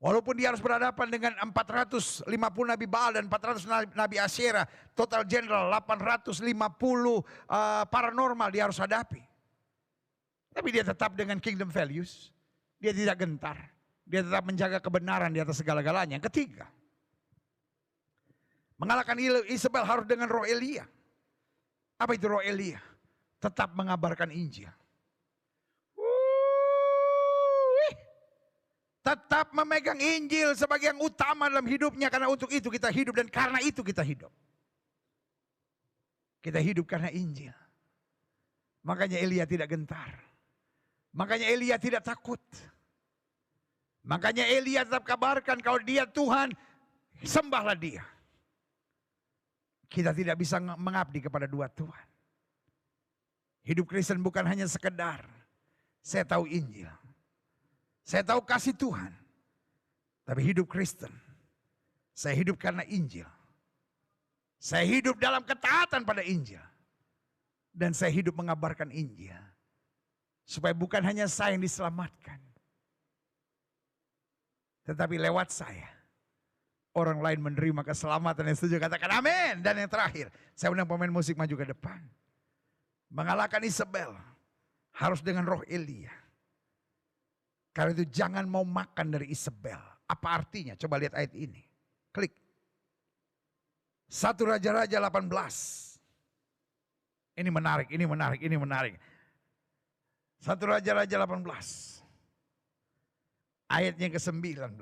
Walaupun dia harus berhadapan dengan 450 Nabi Baal dan 400 Nabi Asyera. Total general 850 paranormal dia harus hadapi. Tapi dia tetap dengan kingdom values. Dia tidak gentar. Dia tetap menjaga kebenaran di atas segala-galanya. Yang ketiga. Mengalahkan Isabel harus dengan roh Elia. Apa itu roh Elia? Tetap mengabarkan Injil. Tetap memegang Injil sebagai yang utama dalam hidupnya. Karena untuk itu kita hidup dan karena itu kita hidup. Kita hidup karena Injil. Makanya Elia tidak gentar. Makanya Elia tidak takut. Makanya Elia tetap kabarkan kalau dia Tuhan Sembahlah dia. Kita tidak bisa mengabdi kepada dua Tuhan. Hidup Kristen bukan hanya sekedar saya tahu Injil, saya tahu kasih Tuhan. Tapi hidup Kristen, saya hidup karena Injil. Saya hidup dalam ketaatan pada Injil. Dan saya hidup mengabarkan Injil. Supaya bukan hanya saya yang diselamatkan. Tetapi lewat saya, orang lain menerima keselamatan. Yang setuju katakan amin. Dan yang terakhir, saya undang pemain musik maju ke depan. Mengalahkan Isabel harus dengan roh Elia. Karena itu jangan mau makan dari Isabel. Apa artinya? Coba lihat ayat ini. Klik. 1 Raja-Raja 18. Ini menarik, ini menarik, ini menarik. 1 Raja-Raja 18. Ayatnya ke-19.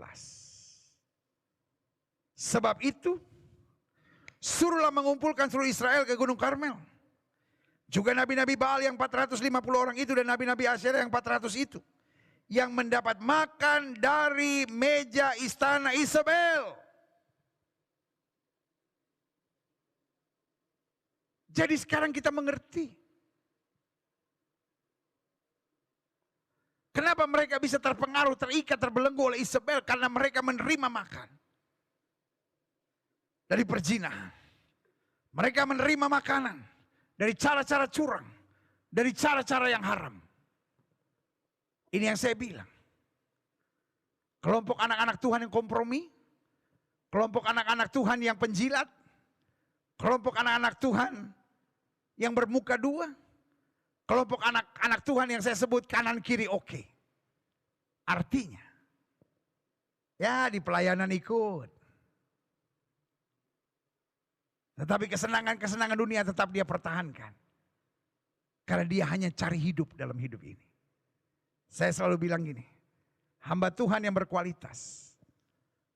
Sebab itu, suruhlah mengumpulkan seluruh Israel ke Gunung Karmel. Juga nabi-nabi Baal yang 450 orang itu dan nabi-nabi Asyera yang 400 itu. Yang mendapat makan dari meja istana Isabel. Jadi sekarang kita mengerti. Kenapa mereka bisa terpengaruh, terikat, terbelenggu oleh Isabel? Karena mereka menerima makan. Dari perzinahan. Mereka menerima makanan. Dari cara-cara curang. Dari cara-cara yang haram. Ini yang saya bilang. Kelompok anak-anak Tuhan yang kompromi. Kelompok anak-anak Tuhan yang penjilat. Kelompok anak-anak Tuhan yang bermuka dua. Kelompok anak-anak Tuhan yang saya sebut kanan kiri oke. Artinya, ya di pelayanan ikut. Tetapi kesenangan-kesenangan dunia tetap dia pertahankan. Karena dia hanya cari hidup dalam hidup ini. Saya selalu bilang gini, hamba Tuhan yang berkualitas,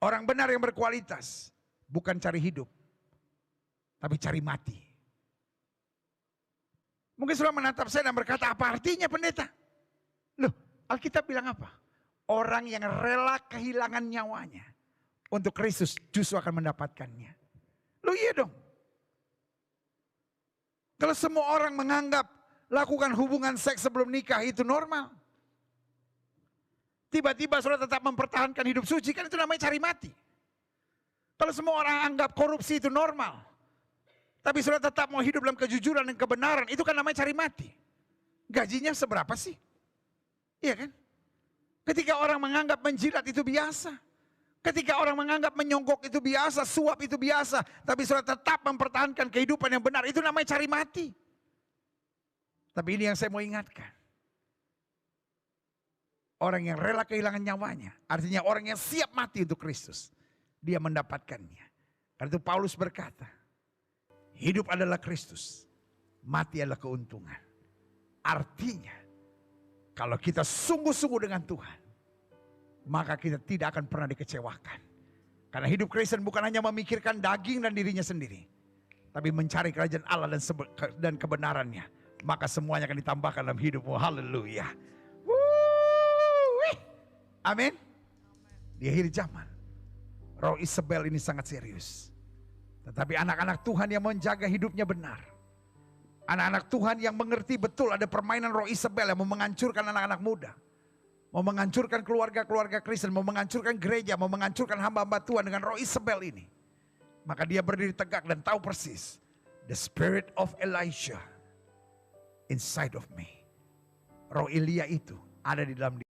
orang benar yang berkualitas, bukan cari hidup, tapi cari mati. Mungkin sudah menatap saya dan berkata, apa artinya pendeta? Loh, Alkitab bilang apa? Orang yang rela kehilangan nyawanya untuk Kristus justru akan mendapatkannya. Loh iya dong. Kalau semua orang menganggap lakukan hubungan seks sebelum nikah itu normal. Tiba-tiba saudara tetap mempertahankan hidup suci, kan itu namanya cari mati. Kalau semua orang anggap korupsi itu normal. Tapi saudara tetap mau hidup dalam kejujuran dan kebenaran, itu kan namanya cari mati. Gajinya seberapa sih? Iya kan? Ketika orang menganggap menjilat itu biasa. Ketika orang menganggap menyonggok itu biasa, suap itu biasa. Tapi saudara tetap mempertahankan kehidupan yang benar, itu namanya cari mati. Tapi ini yang saya mau ingatkan. Orang yang rela kehilangan nyawanya, artinya orang yang siap mati untuk Kristus. Dia mendapatkannya. Karena itu Paulus berkata, hidup adalah Kristus, mati adalah keuntungan. Artinya, kalau kita sungguh-sungguh dengan Tuhan, maka kita tidak akan pernah dikecewakan. Karena hidup Kristen bukan hanya memikirkan daging dan dirinya sendiri, tapi mencari kerajaan Allah dan kebenarannya. Maka semuanya akan ditambahkan dalam hidupmu. Haleluya. Amin. Di akhir zaman, roh Isabel ini sangat serius. Tetapi anak-anak Tuhan yang menjaga hidupnya benar. Anak-anak Tuhan yang mengerti betul ada permainan roh Isabel yang mau menghancurkan anak-anak muda. Mau menghancurkan keluarga-keluarga Kristen, mau menghancurkan gereja, mau menghancurkan hamba-hamba Tuhan dengan roh Isabel ini. Maka dia berdiri tegak dan tahu persis. The spirit of Elisha inside of me. Roh Elia itu ada di dalam diri.